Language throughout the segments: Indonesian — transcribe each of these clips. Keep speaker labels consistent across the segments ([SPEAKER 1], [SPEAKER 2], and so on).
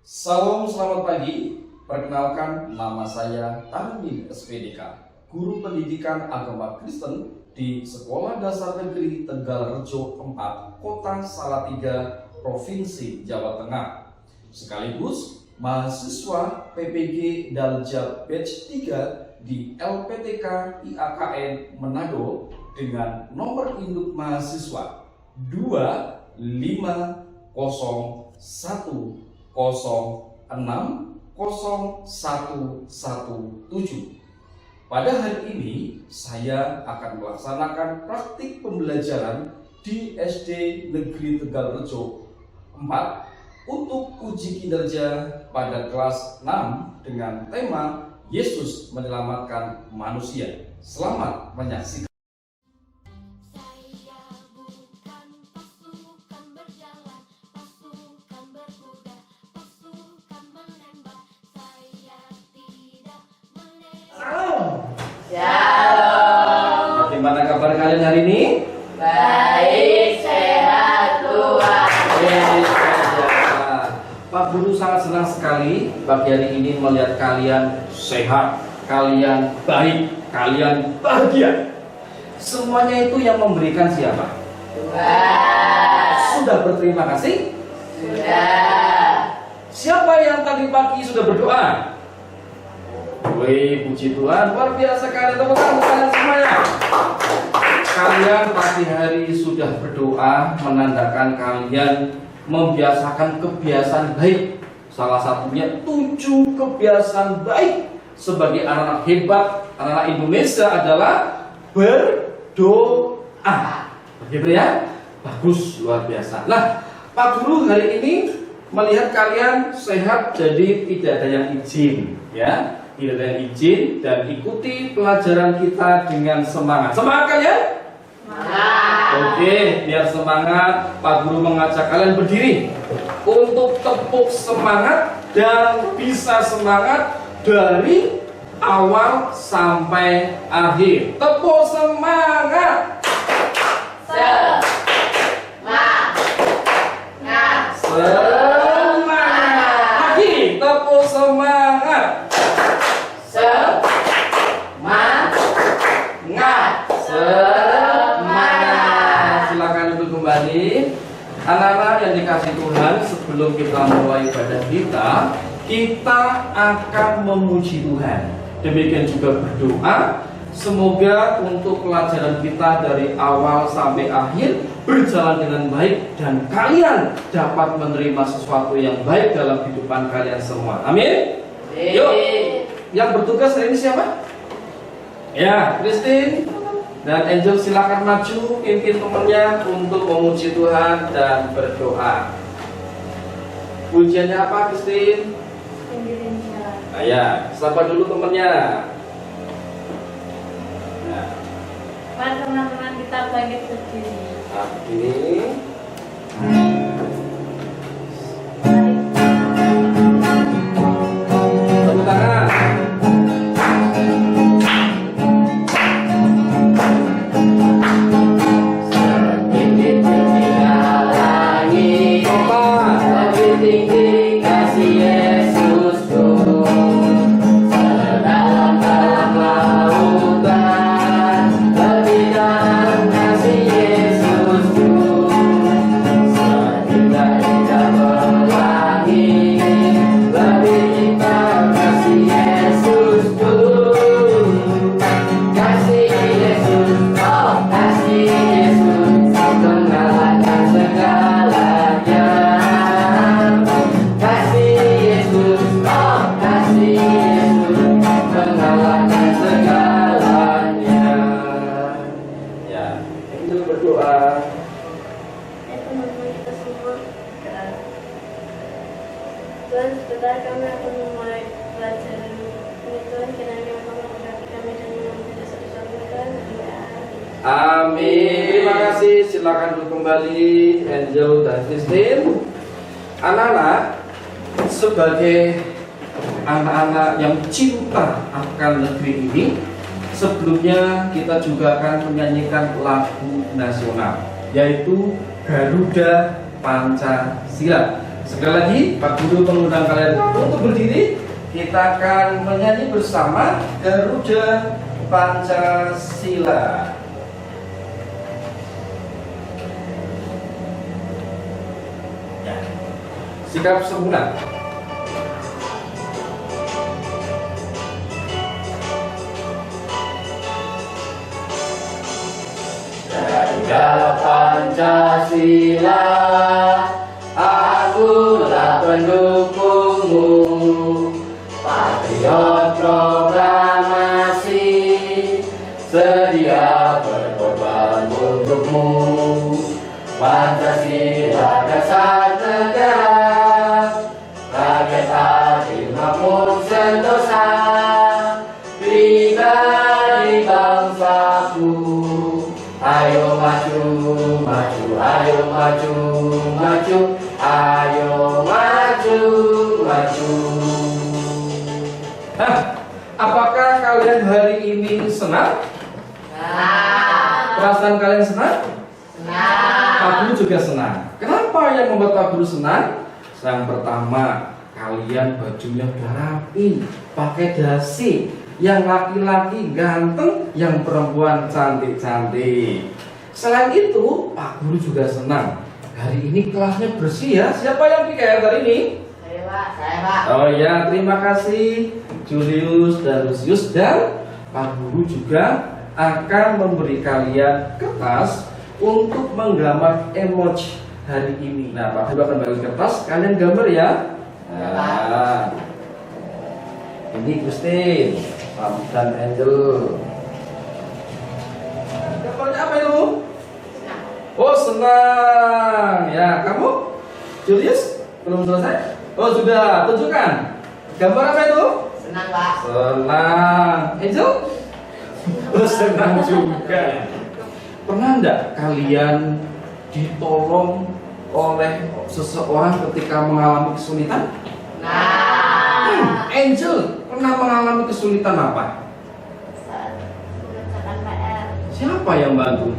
[SPEAKER 1] Salam, selamat pagi. Perkenalkan, nama saya Tarmin SPDK, Guru Pendidikan Agama Kristen di Sekolah Dasar Negeri Tegalrejo 4, Kota Salatiga, Provinsi Jawa Tengah. Sekaligus mahasiswa PPG Daljab Batch 3 di LPTK IAKN Manado dengan nomor induk mahasiswa 250016017. Pada hari ini saya akan melaksanakan praktik pembelajaran di SD Negeri Tegalrejo 4 untuk uji kinerja pada kelas 6 dengan tema Yesus menyelamatkan manusia. Selamat menyaksikan.
[SPEAKER 2] Shalom.
[SPEAKER 1] Bagaimana kabar kalian hari ini?
[SPEAKER 2] Baik, sehat Tuhan.
[SPEAKER 1] Pak Guru sangat senang sekali pagi hari ini melihat kalian sehat, kalian baik, kalian bahagia. Semuanya itu yang memberikan siapa?
[SPEAKER 2] Tuhan.
[SPEAKER 1] Sudah berterima kasih?
[SPEAKER 2] Sudah.
[SPEAKER 1] Siapa yang tadi pagi sudah berdoa? Wih, puji Tuhan, luar biasa kalian, tepuk tangan kalian semuanya. Kalian pagi hari sudah berdoa, menandakan kalian membiasakan kebiasaan baik. Salah satunya 7 kebiasaan baik sebagai anak-anak hebat, anak-anak Indonesia adalah berdoa. Begitu ya? Bagus, luar biasa. Nah, Pak Guru hari ini melihat kalian sehat, jadi tidak ada yang izin, ya. Tidak ada yang izin, dan ikuti pelajaran kita dengan semangat. Semangat kalian?
[SPEAKER 2] Semangat.
[SPEAKER 1] Oke, biar semangat, Pak Guru mengajak kalian berdiri untuk tepuk semangat dan bisa semangat dari awal sampai akhir. Tepuk semangat.
[SPEAKER 2] Semangat.
[SPEAKER 1] Semangat. Lagi, tepuk semangat.
[SPEAKER 2] Semangat.
[SPEAKER 1] Semangat. Silakan duduk kembali. Anak-anak yang dikasih Tuhan, sebelum kita mulai ibadah kita akan memuji Tuhan. Demikian juga berdoa. Semoga untuk pelajaran kita dari awal sampai akhir berjalan dengan baik dan kalian dapat menerima sesuatu yang baik dalam kehidupan kalian semua. Amin. Yuk. Yang bertugas hari ini siapa? Ya, Christine dan Angel, silakan maju, pimpin temannya untuk memuji Tuhan dan berdoa. Pujiannya apa, Christine? Nah, ya, sapa dulu temannya. Nah,
[SPEAKER 3] Mari teman-teman kita bangkit berdiri.
[SPEAKER 1] ini. Tepuk tangan.
[SPEAKER 3] Tuhan, sebentar kami akan memulai pelajaran ini. Tuhan, kiranya Engkau memberkati kami dan mengampuni dosa-dosa kami.
[SPEAKER 1] Amin. Terima kasih. Silakan duduk kembali, Angel dan Christine. Anak-anak, sebagai anak-anak yang cinta akan negeri ini, sebelumnya kita juga akan menyanyikan lagu nasional, yaitu Garuda Pancasila. Sekali lagi, Pak Guru mengundang kalian untuk berdiri. Kita akan menyanyi bersama Garuda Pancasila. Ya. Sikap sebulan.
[SPEAKER 2] Garuda Pancasila, akulah pendukungmu, patriot proklamasi, sedia berkorban untukmu. Pancasila dasar negara, rakyat adil makmur sentosa, pribadi bangsaku. Ayo maju, maju, ayo maju, maju, ayo maju, maju.
[SPEAKER 1] Nah, apakah kalian hari ini senang? Perasaan kalian senang? Pak Guru juga senang. Kenapa yang membuat Pak Guru senang? Yang pertama, kalian bajunya udah rapi, pakai dasi. Yang laki-laki ganteng, yang perempuan cantik-cantik. Selain itu, Pak Guru juga senang. Hari ini kelasnya bersih ya. Siapa yang bikin hari ini?
[SPEAKER 2] Saya Pak.
[SPEAKER 1] Oh ya, terima kasih Julius dan Lucius. Dan Pak Guru juga akan memberi kalian kertas untuk menggambar emoji hari ini. Nah, Pak Guru akan bagi kertas, kalian gambar ya. Nah, ini Christine dan Angel. Gambarnya apa itu? Oh, senang. Ya, kamu? Julius? Belum selesai? Oh, sudah. Tunjukkan. Gambar apa itu?
[SPEAKER 2] Senang Pak.
[SPEAKER 1] Senang. Angel? Oh, senang juga. Pernah enggak kalian ditolong oleh seseorang ketika mengalami kesulitan? Angel pernah mengalami kesulitan apa?
[SPEAKER 3] Mengerjakan PR.
[SPEAKER 1] Siapa yang bantu?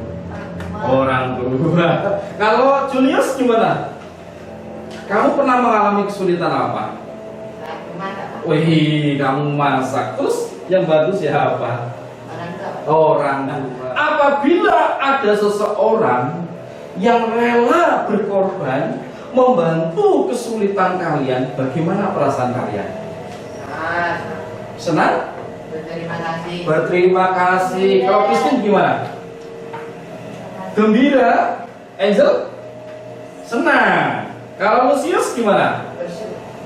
[SPEAKER 1] Orang tua. Kalau Julius gimana? Kamu pernah mengalami kesulitan apa? Wih, kamu masak. Terus yang bantu siapa? Orang tua. Apabila ada seseorang yang rela berkorban membantu kesulitan kalian, bagaimana perasaan kalian? Senang?
[SPEAKER 2] Berterima kasih.
[SPEAKER 1] Berterima kasih. Kalau Christine gimana? Gembira. Angel? Senang. Kalau Lucius gimana?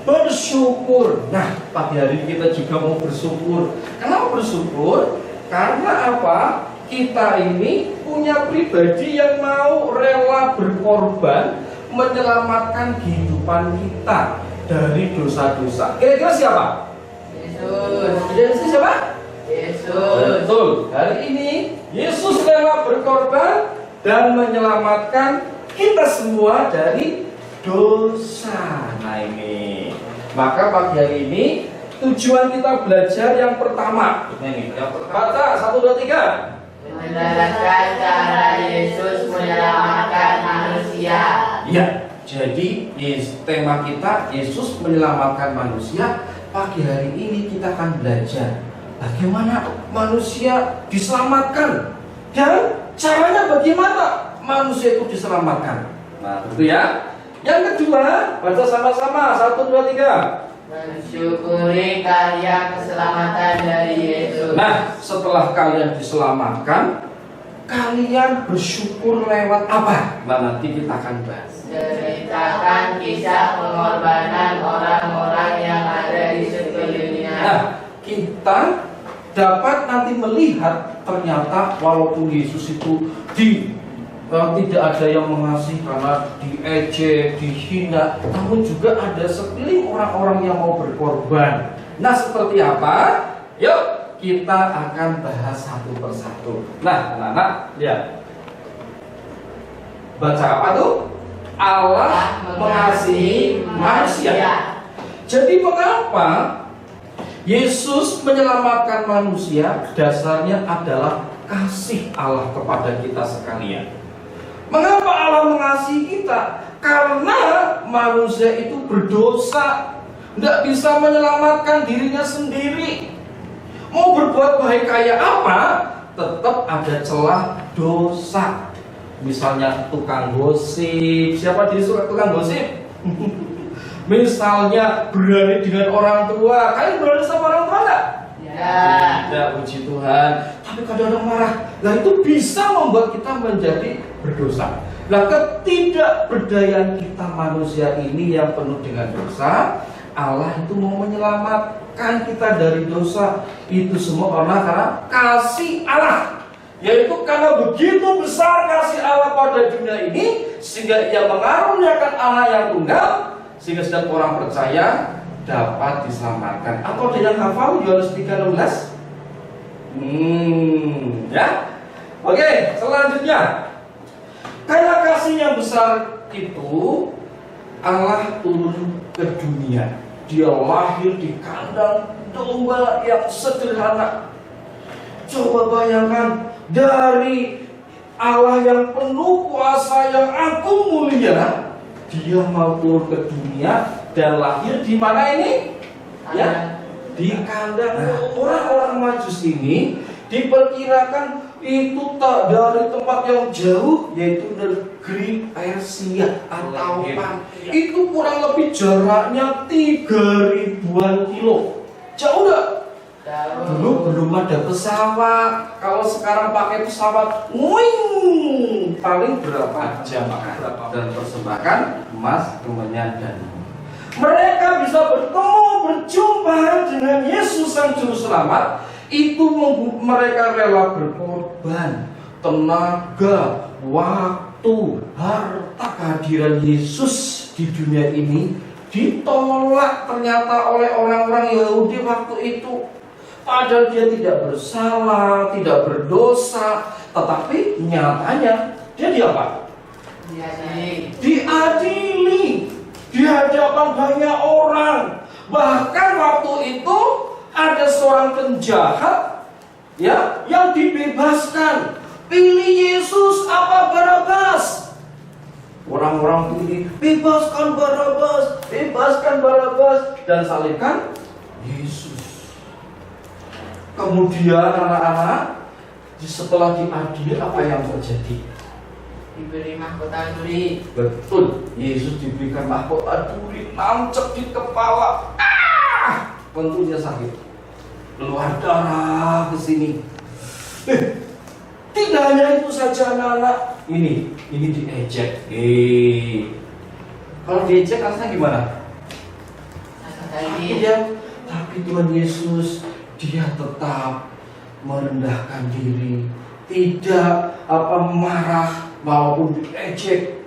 [SPEAKER 1] Bersyukur. Nah, pagi hari ini kita juga mau bersyukur. Kenapa bersyukur? Karena apa? Kita ini punya pribadi yang mau rela berkorban menyelamatkan kehidupan kita dari dosa-dosa. Kira-kira siapa?
[SPEAKER 2] Yesus.
[SPEAKER 1] Yesus siapa?
[SPEAKER 2] Yesus.
[SPEAKER 1] Betul. Hari ini Yesus rela berkorban dan menyelamatkan kita semua dari dosa. Nah ini. Maka pagi hari ini tujuan kita belajar yang pertama. Ini yang pertama. Baca 1, 2, 3.
[SPEAKER 2] Menjelaskan cara Yesus menyelamatkan manusia.
[SPEAKER 1] Ya. Jadi tema kita Yesus menyelamatkan manusia. Pagi hari ini kita akan belajar bagaimana manusia diselamatkan dan caranya bagaimana manusia itu diselamatkan. Nah, itu ya. Yang kedua, baca sama-sama 1, 2, 3.
[SPEAKER 2] Mensyukuri karya keselamatan dari Yesus.
[SPEAKER 1] Nah, setelah kalian diselamatkan, kalian bersyukur lewat apa? Nah, nanti kita akan bahas.
[SPEAKER 2] Ceritakan kisah pengorbanan orang-orang yang ada di sekelilingnya.
[SPEAKER 1] Nah, kita dapat nanti melihat ternyata walaupun Yesus itu tidak ada yang mengasihi karena diejek, dihina, namun juga ada sekeliling orang-orang yang mau berkorban. Nah, seperti apa? Yuk, kita akan bahas satu persatu. Nah, anak-anak, lihat. Baca apa tuh? Allah mengasihi manusia. Jadi mengapa Yesus menyelamatkan manusia? Dasarnya adalah kasih Allah kepada kita sekalian. Mengapa Allah mengasihi kita? Karena manusia itu berdosa, tidak bisa menyelamatkan dirinya sendiri. Mau berbuat baik kayak apa, tetap ada celah dosa. Misalnya tukang gosip. Siapa di suka tukang gosip? Misalnya berani dengan orang tua. Kalian berani sama orang tua enggak?
[SPEAKER 2] Ya.
[SPEAKER 1] Tidak, puji Tuhan. Tapi kadang-kadang marah. Nah itu bisa membuat kita menjadi berdosa. Nah ketidakberdayaan kita manusia ini yang penuh dengan dosa, Allah itu mau menyelamatkan kita dari dosa. Itu semua karena kasih Allah. Yaitu karena begitu besar kasih Allah pada dunia ini, sehingga Ia mengaruniakan anak yang tunggal, sehingga setiap orang percaya dapat diselamatkan. Atau ada yang hafal Yohanes 3:16? Ya. Oke, selanjutnya. Karena kasih yang besar itu, Allah turun ke dunia. Dia lahir di kandang domba yang sederhana. Coba bayangkan, dari Allah yang penuh kuasa, yang agung mulia, Dia mau turun ke dunia dan lahir di mana ini? Ya, di kandang. Orang-orang Majus ini diperkirakan itu tak dari tempat yang jauh, yaitu negeri Persia atau itu kurang lebih jaraknya 3.000-an kilo. Jauh enggak? Dulu belum ada pesawat. Kalau sekarang pakai pesawat, wing, paling berapa jam? Dan persembahkan emas, kemenyan, dan mereka bisa bertemu, berjumpa dengan Yesus Sang Juru Selamat. Itu mereka rela berkorban tenaga, waktu, harta. Kehadiran Yesus di dunia ini ditolak ternyata oleh orang-orang Yahudi waktu itu. Padahal dia tidak bersalah, tidak berdosa, tetapi nyatanya dia diapa? Diadili di hadapan banyak orang. Bahkan waktu itu ada seorang penjahat, ya, yang dibebaskan. Pilih Yesus apa Barabas? Orang-orang pilih, bebaskan Barabas, bebaskan Barabas, dan salibkan Yesus. Kemudian anak-anak, setelah diadili, apa yang terjadi?
[SPEAKER 2] Diberi mahkota duri.
[SPEAKER 1] Betul, Yesus diberikan mahkota duri, nancep di kepala. Tentunya sakit, keluar darah ke sini. Tidak hanya itu saja anak-anak, ini diejek. Kalau diejek rasanya gimana? Iya, tapi Tuhan Yesus, Dia tetap merendahkan diri, tidak marah walaupun diejek,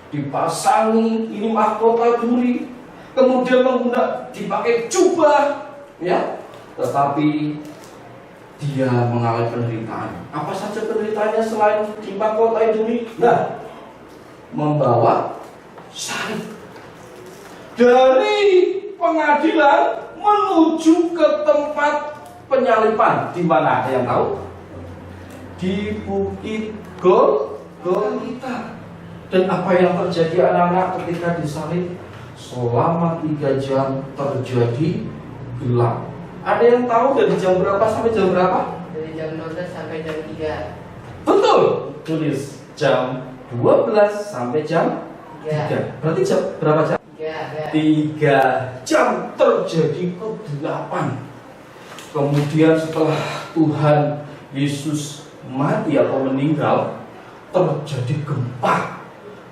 [SPEAKER 1] dipasangi ini mahkota duri, kemudian dipakai jubah, ya, tetapi Dia mengalami penderitaan. Apa saja penderitaannya selain di mahkota duri? Nah, membawa salib dari pengadilan menuju ke tempat penyalipan. Di mana? Ada yang tahu? Di Bukit Golgota. Dan apa yang terjadi anak-anak ketika disalib? Selama 3 jam terjadi gelap. Ada yang tahu dari jam berapa sampai jam berapa?
[SPEAKER 2] Dari jam 12 sampai jam 3.
[SPEAKER 1] Betul. Tulis jam 12 sampai jam 3. Berarti jam berapa jam? 3 jam terjadi kegelapan. Kemudian setelah Tuhan Yesus mati atau meninggal, terjadi gempa.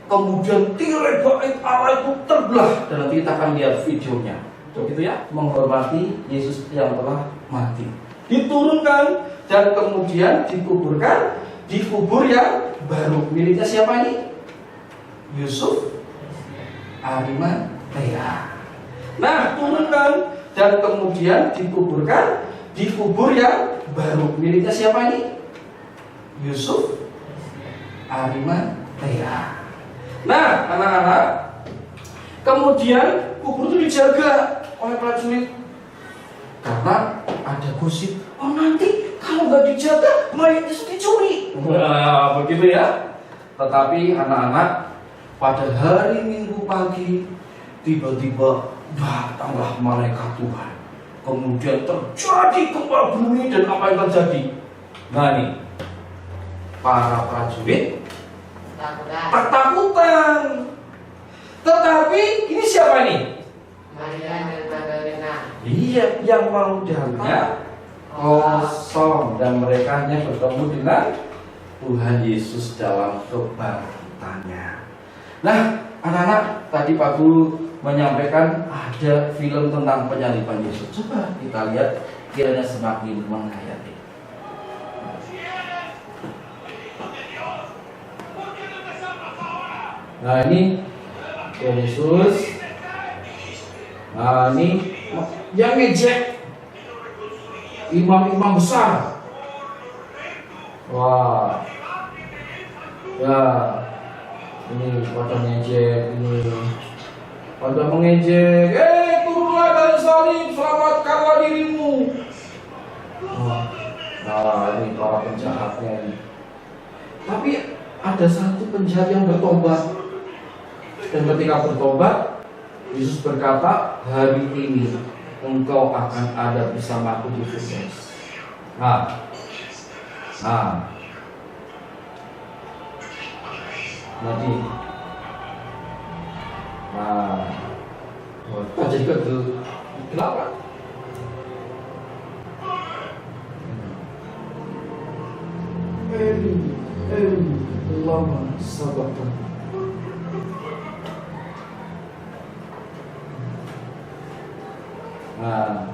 [SPEAKER 1] Kemudian tirai bait Allah itu terbelah. Dan nanti kita akan lihat videonya. Begitu ya, menghormati Yesus yang telah mati. Diturunkan dan kemudian dikuburkan di kubur yang baru. Miliknya siapa ini? Yusuf Arimatea. Nah, turunkan dan kemudian dikuburkan di kubur yang baru. Miliknya siapa ini? Yusuf Arimatea. Nah, anak-anak, kemudian kubur itu dijaga oleh prajurit karena ada gosip, oh nanti kalau nggak dijaga mayatnya dicuri. Wah, begitu ya. Tetapi anak-anak, pada hari Minggu pagi tiba-tiba datanglah malaikat Tuhan. Kemudian terjadi gempa bumi dan apa yang terjadi? Nah nih, para prajurit ketakutan. Tetapi ini siapa nih?
[SPEAKER 2] Maria dan Magdalena.
[SPEAKER 1] Iya, yang mau dalamnya kosong dan mereka hanya bertemu dengan Tuhan Yesus dalam kebangkitannya. Nah, anak-anak, tadi Pak Guru menyampaikan ada film tentang penyaliban Yesus. Coba kita lihat, kiranya semakin menghayati. Nah ini Yesus. Nah ini yang ngejek imam-imam besar. Wah, ya ini pada ngejek, ini pada mengejek. Turunlah dari salib, selamatkanlah dirimu. Nah ini para penjahatnya ini. Tapi ada satu penjahat yang bertobat. Dan ketika bertobat, Yesus berkata, hari ini engkau akan ada bersamaku di Firdaus. Nah, jadi, jadi kenapa? Lama sabarkan. Nah,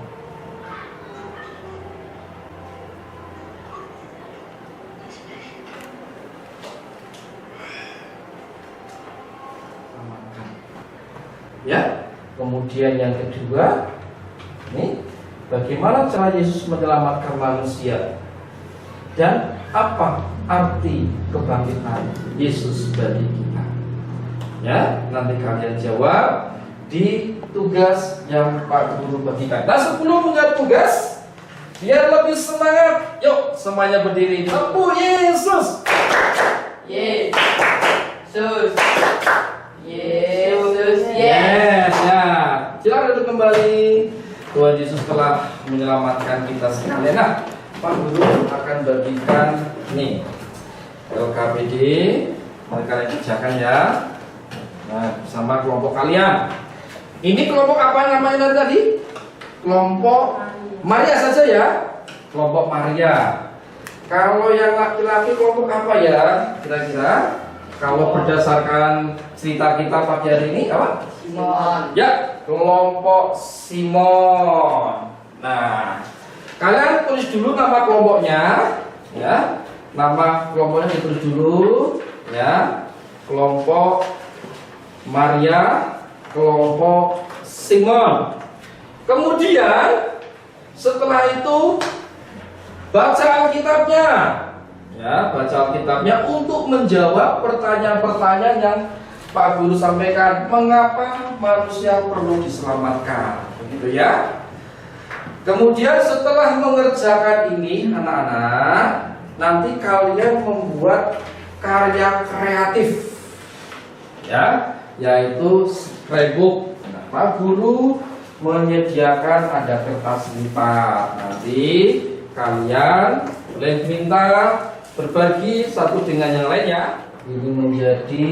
[SPEAKER 1] ya. Kemudian yang kedua, nih, bagaimana cara Yesus menyelamatkan manusia dan apa arti kebangkitan Yesus bagi kita? Ya, nanti kalian jawab di tugas yang Pak Guru bagikan. Nah, sebelum menjawab tugas, biar lebih semangat, yuk semuanya berdiri. Tepuk Yesus.
[SPEAKER 2] Yesus. Yesus.
[SPEAKER 1] Yes, ya. Silakan duduk kembali. Tuhan Yesus telah menyelamatkan kita sekalian. Nah, Pak Guru akan bagikan nih LKPD. Mari kalian kerjakan ya. Nah, bersama kelompok kalian. Ini kelompok apa namanya tadi? Kelompok Maria saja ya. Kelompok Maria. Kalau yang laki-laki kelompok apa ya? Kira-kira? Kalau berdasarkan cerita kita pagi hari ini apa?
[SPEAKER 2] Simon.
[SPEAKER 1] Ya, kelompok Simon. Nah, kalian tulis dulu nama kelompoknya, ya. Nama kelompoknya ditulis dulu, ya. Kelompok Maria, kelompok Simon. Kemudian setelah itu baca Alkitabnya, ya, baca Alkitabnya untuk menjawab pertanyaan-pertanyaan yang Pak Guru sampaikan. Mengapa manusia perlu diselamatkan? Begitu ya. Kemudian setelah mengerjakan ini, anak-anak, nanti kalian membuat karya kreatif, ya, yaitu scrapbook. Nah, Pak Guru menyediakan ada kertas lipat. Nanti kalian boleh minta berbagi satu dengan yang lainnya. Ini menjadi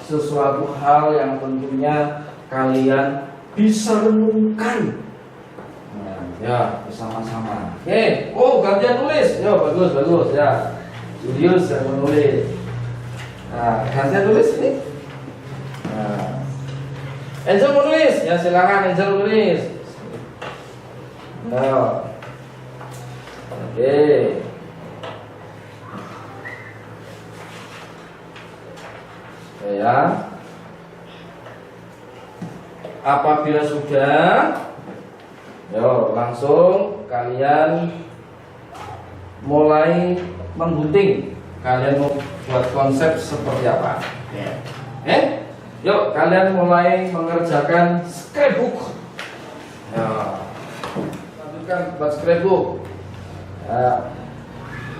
[SPEAKER 1] sesuatu hal yang tentunya kalian bisa renungkan. Nah, ya, bersama-sama. Oke, oh gantian tulis. Ya, bagus ya. Julius yang menulis. Nah, gantian tulis ini. Nah, Angel menulis, ya silakan Angel menulis. Nah, oke. Ya. Apabila sudah, yo langsung kalian mulai menggunting. Kalian mau buat konsep seperti apa? Yuk kalian mulai mengerjakan scrapbook. Ya. Lanjutkan buat scrapbook. Ya.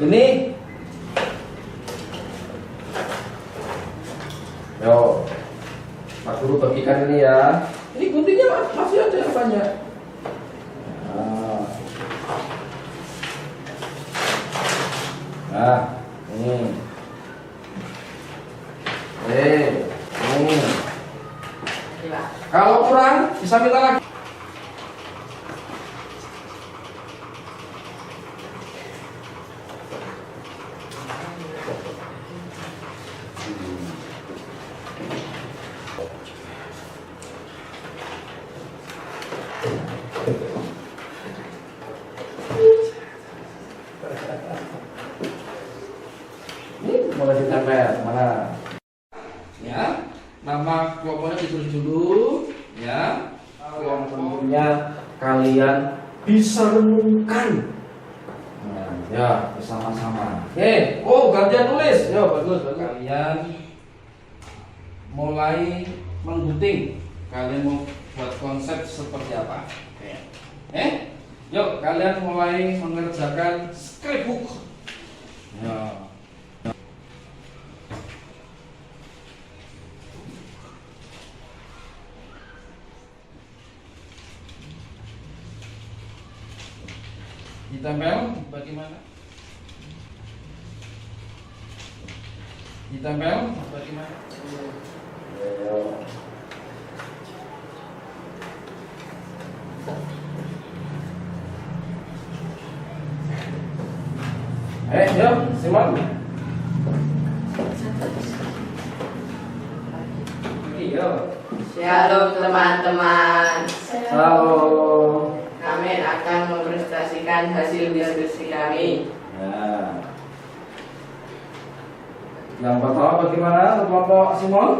[SPEAKER 1] Ini, yo Guru bagikan ini ya. Ini guntingnya masih ada yang banyak. Nah, ini. Ini.
[SPEAKER 2] Iya.
[SPEAKER 1] Kalau kurang bisa minta lagi. Ini mulai ditempel mana? Ya, nama kelompoknya ditulis dulu, ya. Yang tentunya kalian bisa renungkan. Nah, ya bersama-sama. Oke, gantian tulis. Ya bagus. Kalian mulai menggunting. Kalian mau buat konsep seperti apa? Yuk kalian mulai mengerjakan scrapbook. Ya. Ditempel bagaimana? Ditempel bagaimana? Yuk, Simon. Iya.
[SPEAKER 2] Shalom teman-teman.
[SPEAKER 1] Halo.
[SPEAKER 2] Kami akan mempresentasikan hasil diskusi kami.
[SPEAKER 1] Ya. Yang pertama bagaimana kelompok Simon?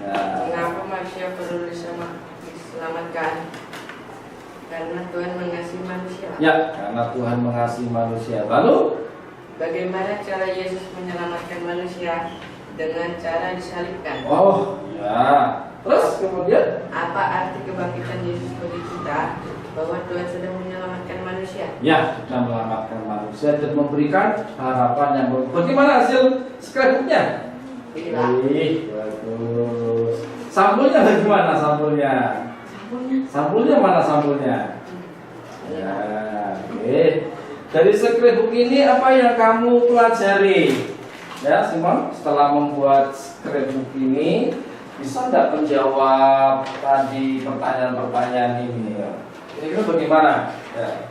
[SPEAKER 1] Ya.
[SPEAKER 2] Mengapa manusia perlu diselamatkan? Karena Tuhan mengasihi manusia.
[SPEAKER 1] Ya, karena Tuhan mengasihi manusia. Lalu,
[SPEAKER 2] Bagaimana cara Yesus menyelamatkan manusia? Dengan cara disalibkan.
[SPEAKER 1] oh, ya. Terus kemudian,
[SPEAKER 2] Apa arti kebangkitan Yesus bagi kita? Bahwa Tuhan sedang menyelamatkan manusia.
[SPEAKER 1] ya, sudah menyelamatkan manusia dan memberikan harapan yang bagus. Bagaimana hasil scrapbooknya?
[SPEAKER 2] Bila
[SPEAKER 1] Bagus. Sampulnya bagaimana sampulnya? Sampulnya mana sampulnya? Ya, oke. Dari scrapbook ini apa yang kamu pelajari? Ya, Simon, setelah membuat scrapbook ini, bisa nggak menjawab tadi pertanyaan-pertanyaan ini? Kira-kira bagaimana? Ya.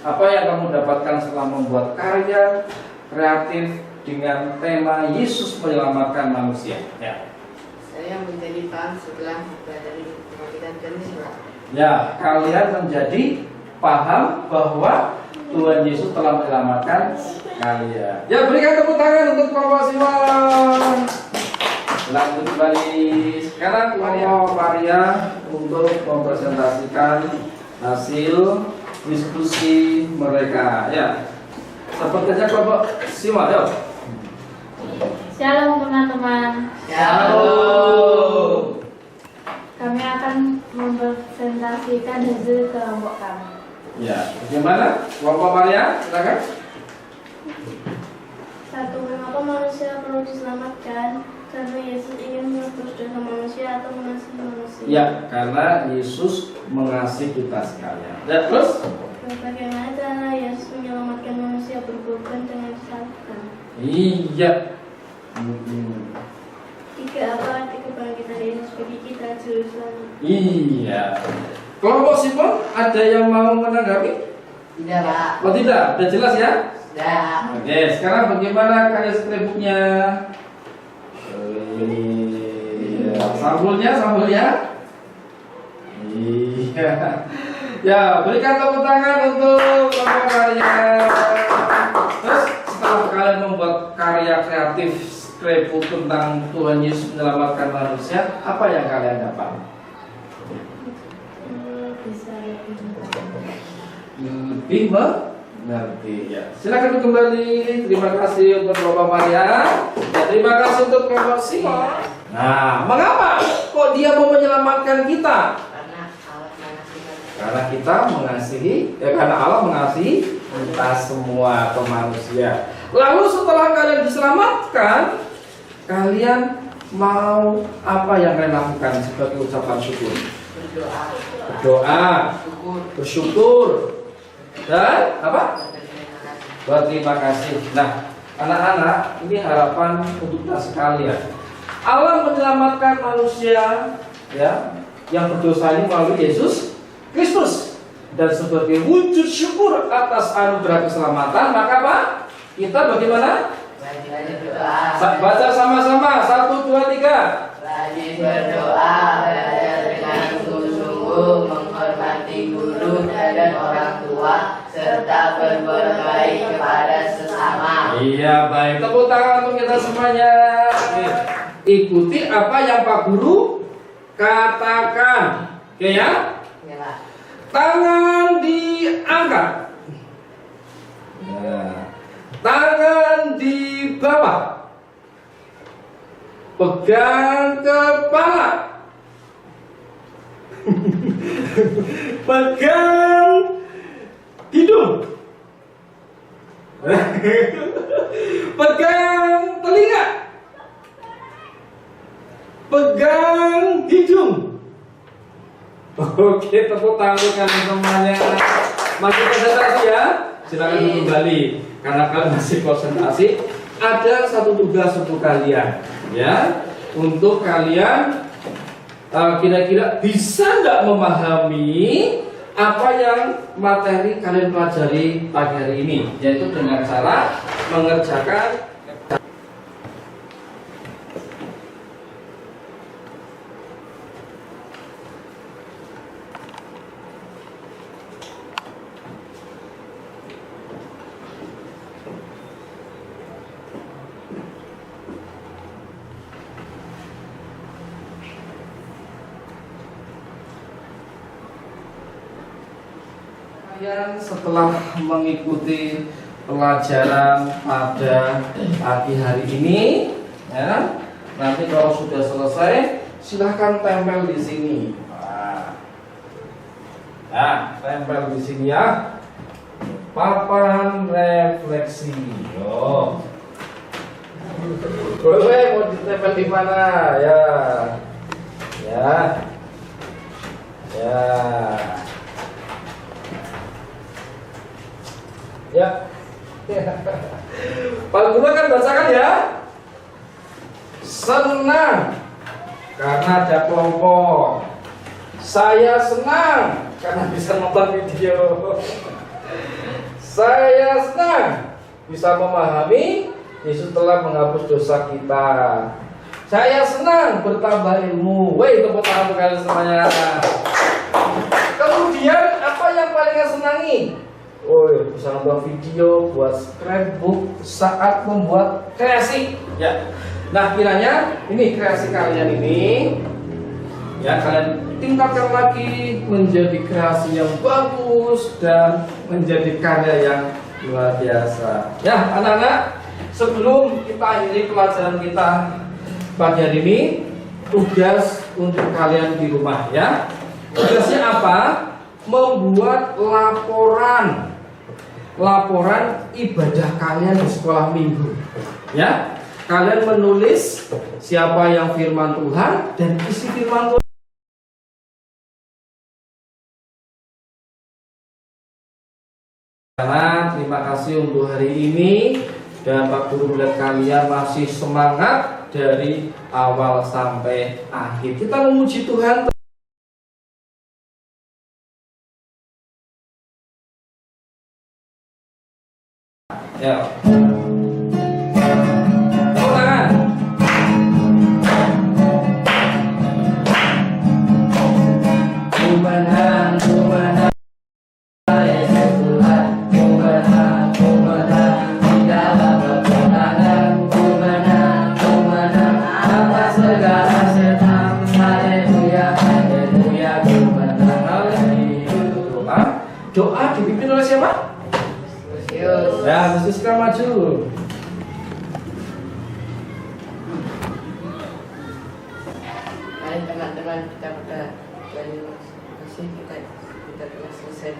[SPEAKER 1] Apa yang kamu dapatkan setelah membuat karya kreatif dengan tema Yesus menyelamatkan manusia? Ya.
[SPEAKER 2] saya menjadi paham setelah mempelajari kebangkitan Yesus, Pak.
[SPEAKER 1] Ya, kalian menjadi paham bahwa Tuhan Yesus telah menyelamatkan kalian. Ya, berikan tepuk tangan untuk kelompok Simon. Lanjut kembali. Sekarang kelompok Maria untuk mempresentasikan hasil diskusi mereka. Ya, sepertinya kelompok Simon. Yuk.
[SPEAKER 3] Shalom teman-teman.
[SPEAKER 2] Shalom.
[SPEAKER 3] Kami akan mempresentasikan hasil kelompok kami.
[SPEAKER 1] Ya, bagaimana? Kelompok Maria, silakan.
[SPEAKER 3] 1. Mengapa manusia perlu diselamatkan? Karena Yesus ingin menebus dosa manusia atau mengasihi manusia.
[SPEAKER 1] Ya, karena Yesus mengasihi kita sekalian. Ya, terus?
[SPEAKER 3] Bagaimana cara Yesus menyelamatkan manusia berkorban dengan disalibkan?
[SPEAKER 1] Iya.
[SPEAKER 3] 3. Apa arti kebangkitan Yesus bagi kita juru selamat?
[SPEAKER 1] Iya. Kelompok Simon, ada yang mau menanggapi?
[SPEAKER 2] Tidak, Pak.
[SPEAKER 1] Oh tidak, sudah jelas ya?
[SPEAKER 2] Sudah.
[SPEAKER 1] Oke, sekarang bagaimana karya scrapbooknya? Iya. Sampulnya? Iya. Ya, berikan tepuk tangan untuk kelompok karya. Terus setelah kalian membuat karya kreatif scrapbook tentang Tuhan Yesus menyelamatkan manusia, apa yang kalian dapat?
[SPEAKER 3] Bisa
[SPEAKER 1] Lebih mengerti ya. Silakan kembali. Terima kasih untuk Bapak Maria. Ya, terima kasih untuk Bapak Simon. Nah, mengapa kok dia mau menyelamatkan kita? Karena kita mengasihi, karena Allah mengasihi kita semua atau manusia. Lalu setelah kalian diselamatkan, kalian mau apa yang kalian lakukan sebagai ucapan syukur?
[SPEAKER 2] Berdoa.
[SPEAKER 1] Berdoa,
[SPEAKER 2] Syukur.
[SPEAKER 1] bersyukur, dan apa?
[SPEAKER 2] Terima kasih.
[SPEAKER 1] Berterima kasih. Nah, anak-anak, ini harapan untuk kita sekalian. Allah menyelamatkan manusia ya yang berdosa ini melalui Yesus Kristus, dan sebagai wujud syukur atas anugerah keselamatan, maka apa? Kita bagaimana?
[SPEAKER 2] Rajin berdoa.
[SPEAKER 1] Baca sama-sama, 1, 2, 3.
[SPEAKER 2] Rajin berdoa, belajar dengan sungguh-sungguh, menghormati guru dan orang tua, serta berbuat baik kepada sesama.
[SPEAKER 1] Iya, baik. Tepuk tangan untuk kita semuanya. Oke. Ikuti apa yang Pak Guru katakan. Oke ya?
[SPEAKER 2] Ya, Pak.
[SPEAKER 1] Tangan diangkat. Nah, tangan di bawah. Pegang kepala. Pegang hidung. Pegang telinga. Pegang hidung. Oke, tepuk tangan untuk kalian semuanya. Masih konsentrasi ya? Silakan duduk kembali. Karena kalian masih konsentrasi, ada satu tugas untuk kalian, ya, untuk kalian kira-kira bisa nggak memahami apa yang materi kalian pelajari pagi hari ini, yaitu dengan cara mengerjakan. Kalian setelah mengikuti pelajaran pada pagi hari ini, ya, nanti kalau sudah selesai, silahkan tempel di sini. Nah, tempel di sini ya. Papan refleksi. Yo. Boleh mau ditempel di mana? Ya. Ya. Ya. Ya. Pak Guru kan bacakan ya. Senang karena ada kelompok. Saya senang karena bisa nonton video. Saya senang bisa memahami Yesus telah menghapus dosa kita. Saya senang bertambah ilmu. Woi, tepuk tangan untuk kalian semuanya. Kemudian apa yang paling kalian senangi? Oh, bisa nonton video, buat scrapbook saat membuat kreasi. Ya. Nah, kiranya ini kreasi kalian ini, ya, kalian tingkatkan lagi menjadi kreasi yang bagus dan menjadi karya yang luar biasa. Ya, anak-anak, sebelum kita akhiri pelajaran kita pagi hari ini, tugas untuk kalian di rumah ya. Tugasnya apa? Membuat laporan ibadah kalian di sekolah minggu. Ya, kalian menulis siapa yang firman Tuhan dan isi firman Tuhan. Terima kasih untuk hari ini, dan Pak Guru melihat kalian masih semangat dari awal sampai akhir. Kita memuji Tuhan. Ya. Tepuk tangan. Kumenang, kumenang, Yesus Tuhan. Kumenang, kumenang, di dalam kemenangan. Kumenang, kumenang, atas segala setan. Haleluya, haleluya, kumenang. Haleluya. Doa dipimpin oleh siapa? Ya, Yesus kan maju.
[SPEAKER 2] Mari teman-teman, kita pada masih kita telah selesai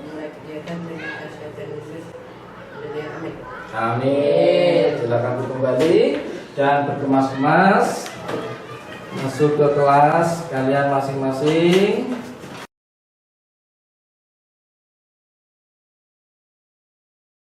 [SPEAKER 2] mulai kegiatan dengan kesehatan Yesus. Amin.
[SPEAKER 1] Amin. Silakan kembali. Jangan berkemas-kemas. Masuk ke kelas kalian masing-masing.